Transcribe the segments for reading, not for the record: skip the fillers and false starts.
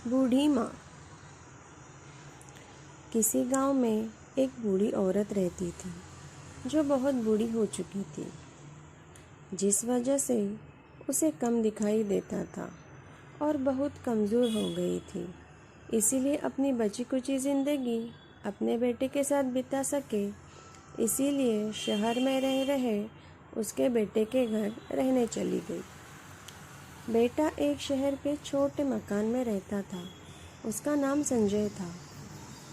बूढ़ी माँ। किसी गांव में एक बूढ़ी औरत रहती थी जो बहुत बूढ़ी हो चुकी थी, जिस वजह से उसे कम दिखाई देता था और बहुत कमज़ोर हो गई थी। इसीलिए अपनी बची कुची ज़िंदगी अपने बेटे के साथ बिता सके, इसीलिए शहर में रह रहे उसके बेटे के घर रहने चली गई। बेटा एक शहर के छोटे मकान में रहता था। उसका नाम संजय था।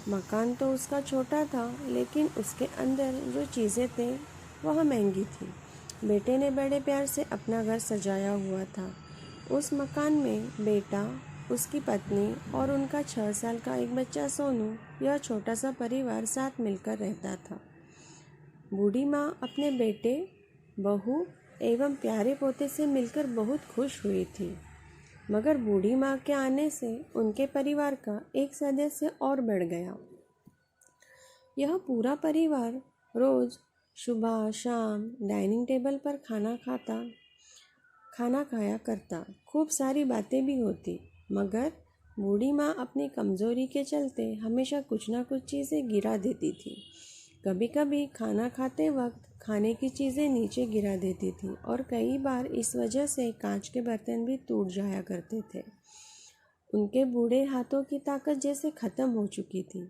मकान तो उसका छोटा था, लेकिन उसके अंदर जो चीज़ें थे वह महंगी थी। बेटे ने बड़े प्यार से अपना घर सजाया हुआ था। उस मकान में बेटा, उसकी पत्नी और उनका 6 साल का एक बच्चा सोनू, यह छोटा सा परिवार साथ मिलकर रहता था। बूढ़ी माँ अपने बेटे, बहू एवं प्यारे पोते से मिलकर बहुत खुश हुई थी। मगर बूढ़ी माँ के आने से उनके परिवार का एक सदस्य और बढ़ गया। यह पूरा परिवार रोज सुबह शाम डाइनिंग टेबल पर खाना खाया करता। खूब सारी बातें भी होती, मगर बूढ़ी माँ अपनी कमज़ोरी के चलते हमेशा कुछ ना कुछ चीज़ें गिरा देती थी। कभी कभी खाना खाते वक्त खाने की चीज़ें नीचे गिरा देती थी और कई बार इस वजह से कांच के बर्तन भी टूट जाया करते थे। उनके बूढ़े हाथों की ताकत जैसे ख़त्म हो चुकी थी।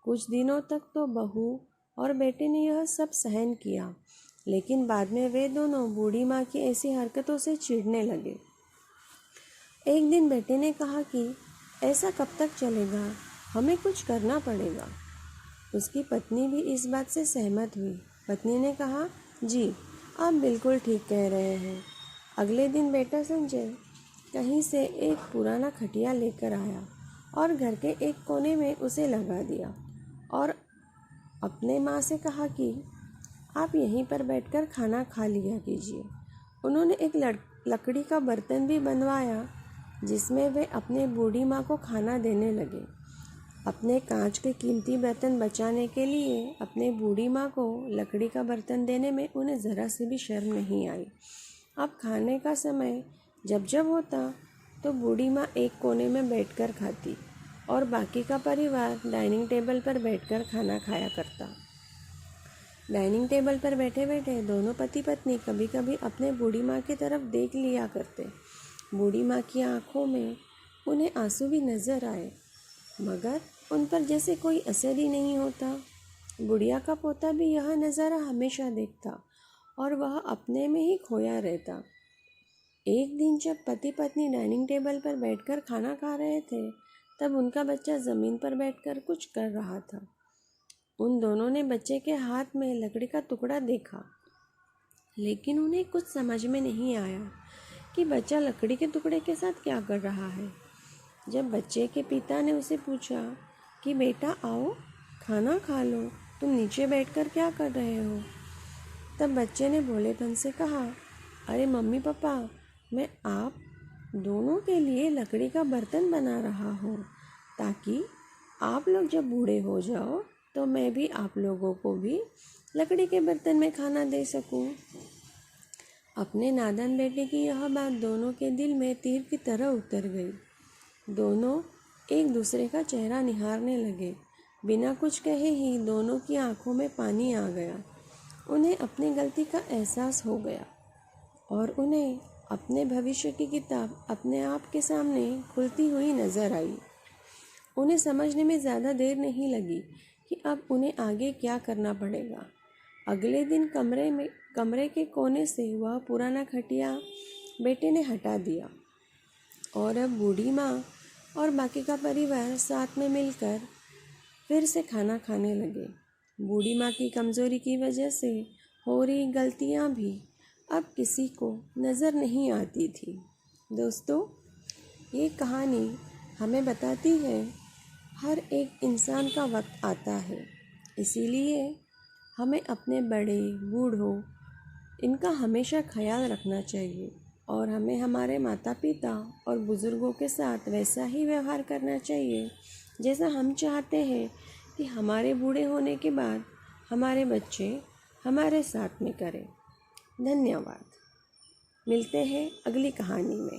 कुछ दिनों तक तो बहू और बेटे ने यह सब सहन किया, लेकिन बाद में वे दोनों बूढ़ी माँ की ऐसी हरकतों से चिढ़ने लगे। एक दिन बेटे ने कहा कि ऐसा कब तक चलेगा, हमें कुछ करना पड़ेगा। उसकी पत्नी भी इस बात से सहमत हुई। पत्नी ने कहा, जी आप बिल्कुल ठीक कह रहे हैं। अगले दिन बेटा संजय कहीं से एक पुराना खटिया लेकर आया और घर के एक कोने में उसे लगा दिया और अपने माँ से कहा कि आप यहीं पर बैठकर खाना खा लिया कीजिए। उन्होंने एक लकड़ी का बर्तन भी बनवाया जिसमें वे अपने बूढ़ी माँ को खाना देने लगे। अपने कांच के कीमती बर्तन बचाने के लिए अपने बूढ़ी माँ को लकड़ी का बर्तन देने में उन्हें ज़रा सी भी शर्म नहीं आई। अब खाने का समय जब जब होता तो बूढ़ी माँ एक कोने में बैठकर खाती और बाकी का परिवार डाइनिंग टेबल पर बैठकर खाना खाया करता। डाइनिंग टेबल पर बैठे बैठे दोनों पति पत्नी कभी कभी अपने बूढ़ी माँ की तरफ देख लिया करते। बूढ़ी माँ की आंखों में उन्हें आंसू भी नज़र आए, मगर उन पर जैसे कोई असर ही नहीं होता। बुढ़िया का पोता भी यह नज़ारा हमेशा देखता और वह अपने में ही खोया रहता। एक दिन जब पति पत्नी डाइनिंग टेबल पर बैठकर खाना खा रहे थे, तब उनका बच्चा ज़मीन पर बैठकर कुछ कर रहा था। उन दोनों ने बच्चे के हाथ में लकड़ी का टुकड़ा देखा, लेकिन उन्हें कुछ समझ में नहीं आया कि बच्चा लकड़ी के टुकड़े के साथ क्या कर रहा है। जब बच्चे के पिता ने उसे पूछा कि बेटा आओ खाना खा लो, तुम नीचे बैठकर क्या कर रहे हो, तब बच्चे ने भोलेपन से कहा, अरे मम्मी पापा, मैं आप दोनों के लिए लकड़ी का बर्तन बना रहा हूँ ताकि आप लोग जब बूढ़े हो जाओ तो मैं भी आप लोगों को भी लकड़ी के बर्तन में खाना दे सकूँ। अपने नादान बेटे की यह बात दोनों के दिल में तीर की तरह उतर गई। दोनों एक दूसरे का चेहरा निहारने लगे। बिना कुछ कहे ही दोनों की आंखों में पानी आ गया। उन्हें अपनी गलती का एहसास हो गया और उन्हें अपने भविष्य की किताब अपने आप के सामने खुलती हुई नज़र आई। उन्हें समझने में ज़्यादा देर नहीं लगी कि अब उन्हें आगे क्या करना पड़ेगा। अगले दिन कमरे के कोने से वह पुराना खटिया बेटे ने हटा दिया और अब बूढ़ी माँ और बाकी का परिवार साथ में मिलकर फिर से खाना खाने लगे। बूढ़ी माँ की कमज़ोरी की वजह से हो रही गलतियाँ भी अब किसी को नज़र नहीं आती थी। दोस्तों, ये कहानी हमें बताती है हर एक इंसान का वक्त आता है, इसीलिए हमें अपने बड़े बूढ़ों इनका हमेशा ख्याल रखना चाहिए और हमें हमारे माता पिता और बुज़ुर्गों के साथ वैसा ही व्यवहार करना चाहिए जैसा हम चाहते हैं कि हमारे बूढ़े होने के बाद हमारे बच्चे हमारे साथ में करें। धन्यवाद। मिलते हैं अगली कहानी में।